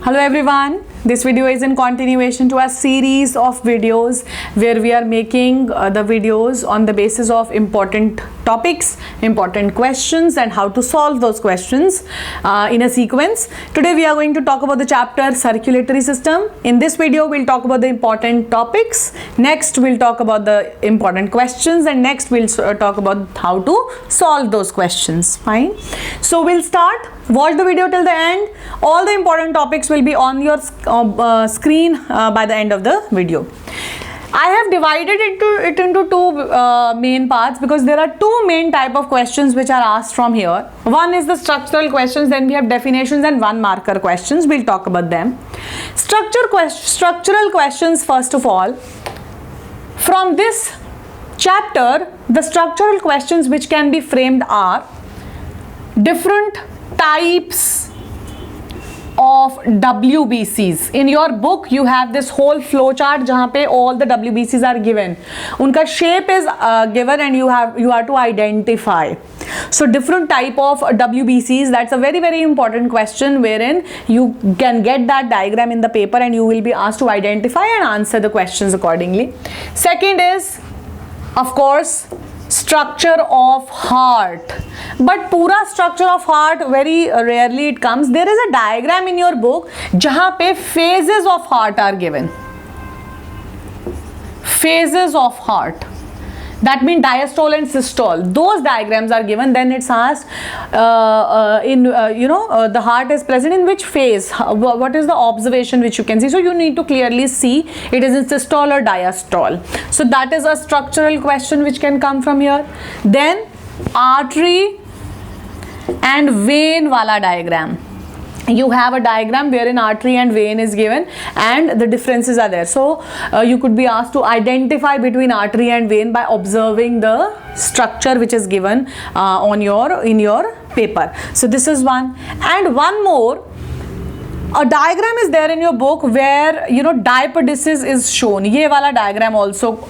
Hello everyone, this video is in continuation to a series of videos where we are making the videos on the basis of important topics, important questions and how to solve those questions in a sequence. Today we are going to talk about the chapter circulatory system. In this video we'll talk about the important topics, next we'll talk about the important questions and next we'll talk about how to solve those questions. Fine. So we'll start. Watch the video till the end. All the important topics will be on your screen by the end of the video. I have divided it into two main parts because there are two main type of questions which are asked from here. One is the structural questions, then we have definitions and one marker questions. We'll talk about them. Structural questions first of all. From this chapter, the structural questions which can be framed are different types of WBCs. In your book you have this whole flow chart जहाँ पे all the WBCs are given. उनका shape is given and you are to identify. So different type of WBCs, that's a very important question wherein you can get that diagram in the paper and you will be asked to identify and answer the questions accordingly. Second is of course structure of heart, but pura structure of heart very rarely it comes. There is a diagram in your book जहाँ पे phases of heart are given. Phases of heart, that means diastole and systole, those diagrams are given. Then it's asked the heart is present in which phase, what is the observation which you can see. So you need to clearly see it is in systole or diastole. So that is a structural question which can come from here. Then artery and vein wala diagram. You have a diagram wherein artery and vein is given and the differences are there. So you could be asked to identify between artery and vein by observing the structure which is given in your paper. So this is one. And one more, a diagram is there in your book where diapedesis is shown. Ye wala diagram also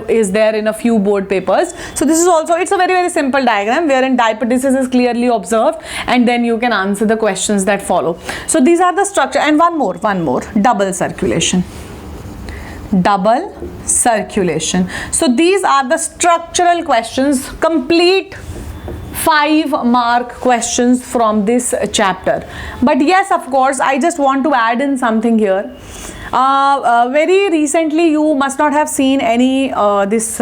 is there in a few board papers. So this is also, it's a very simple diagram wherein diapedesis is clearly observed and then you can answer the questions that follow. So these are the structure. And one more, double circulation. Double circulation. So these are the structural questions, complete 5 mark questions from this chapter. But yes, of course, I just want to add in something here. Very recently you must not have seen any this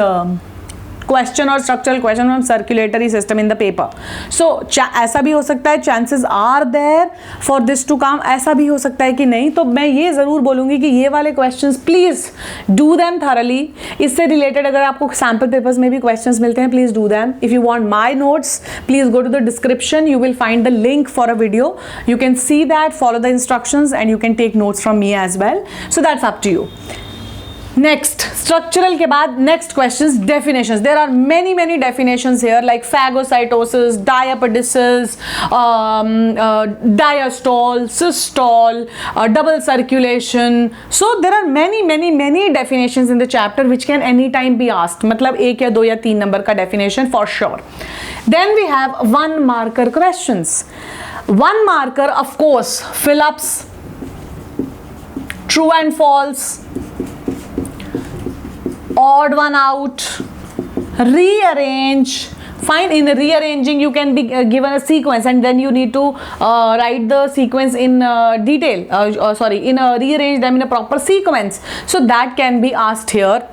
question or structural question from circulatory system in the paper. So ऐसा भी हो सकता है, chances are there for this to come. ऐसा भी हो सकता है कि नहीं. तो मैं ये ज़रूर बोलूँगी कि ये वाले questions please do them thoroughly. इससे related अगर आपको sample papers में भी questions मिलते हैं, please do them. If you want my notes, please go to the description. You will find the link for a video. You can see that, follow the instructions and you can take notes from me as well. So that's up to you. Next, structural के बाद next questions, definitions. There are many definitions here like phagocytosis, diapedesis, diastole, systole, double circulation. So there are many definitions in the chapter which can anytime be asked. मतलब 1 या 2 या 3 number का definition for sure. Then we have 1 marker questions. 1 marker of course fill-ups, true and false, odd one out, rearrange. Fine, in rearranging you can be given a sequence and then you need to write the sequence in detail, rearrange them in a proper sequence. So that can be asked here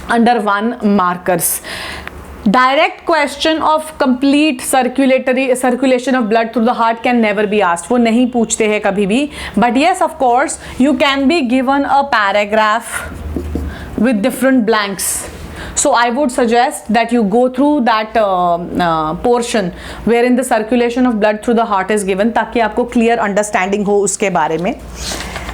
under 1 markers. Direct question of complete circulation of blood through the heart can never be asked. वो नहीं पूछते हैं कभी भी. But yes, of course, you can be given a paragraph with different blanks. So I would suggest that you go through that portion wherein the circulation of blood through the heart is given ताकि आपको clear understanding हो उसके बारे में.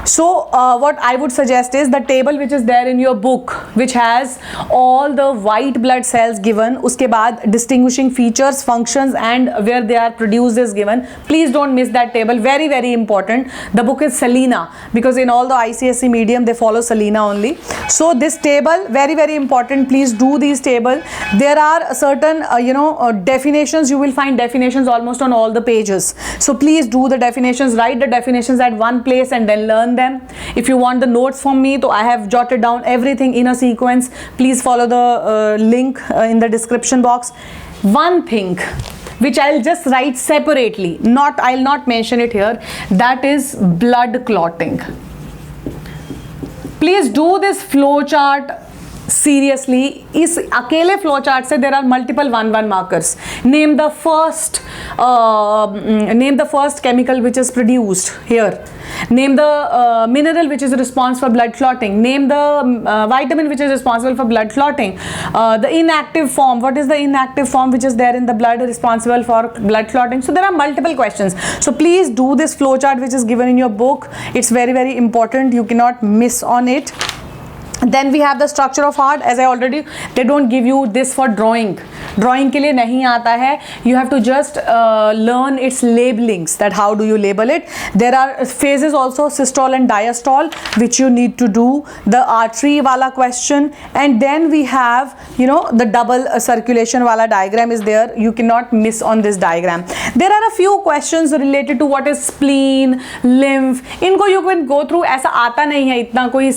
So what I would suggest is the table which is there in your book, which has all the white blood cells given, uske baad distinguishing features, functions and where they are produced is given. Please don't miss that table, very very important. The book is Salina, because in all the ICSE medium they follow Salina only. So this table very very important, please do these table. There are certain definitions, you will find definitions almost on all the pages. So please do the definitions, write the definitions at one place and then learn them. If you want the notes from me, so I have jotted down everything in a sequence. Please follow the link in the description box. One thing which I'll just write separately, I'll not mention it here, that is blood clotting. Please do this flow chart seriously. इस अकेले flow chart से there are multiple 1-1 markers. Name the first chemical which is produced here. Name the mineral which is responsible for blood clotting. Name the vitamin which is responsible for blood clotting. The inactive form, what is the inactive form which is there in the blood responsible for blood clotting? So there are multiple questions. So please do this flow chart which is given in your book. It's very very important. You cannot miss on it. Then we have the structure of heart. As I already, they don't give you this for drawing. Drawing के लिए नहीं आता है. You have to just learn its labelings, that how do you label it. There are phases also, systole and diastole, which you need to do. The artery wala question, and then we have the double circulation wala diagram is there. You cannot miss on this diagram. There are a few questions related to what is spleen, lymph. इनको you can go through. ऐसा आता नहीं है इतना कोई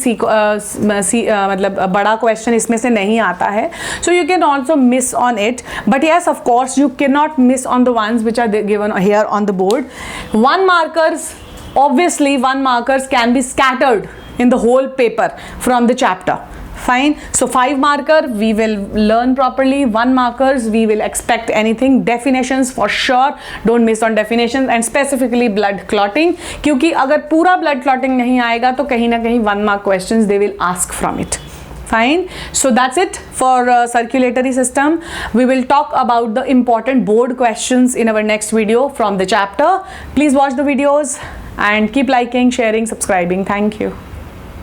मतलब बड़ा question इसमें से नहीं आता है. So you can also miss on it, but yes, of course you cannot miss on the ones which are given here on the board. 1 markers, obviously 1 markers can be scattered in the whole paper from the chapter. Fine. So 5 marker we will learn properly. 1 markers we will expect anything. Definitions for sure, don't miss on definitions, and specifically blood clotting, क्योंकि अगर पूरा blood clotting नहीं आएगा तो कहीं ना कहीं 1 mark questions they will ask from it. Fine. So that's it for circulatory system. We will talk about the important board questions in our next video from the chapter. Please watch the videos and keep liking, sharing, subscribing. Thank you.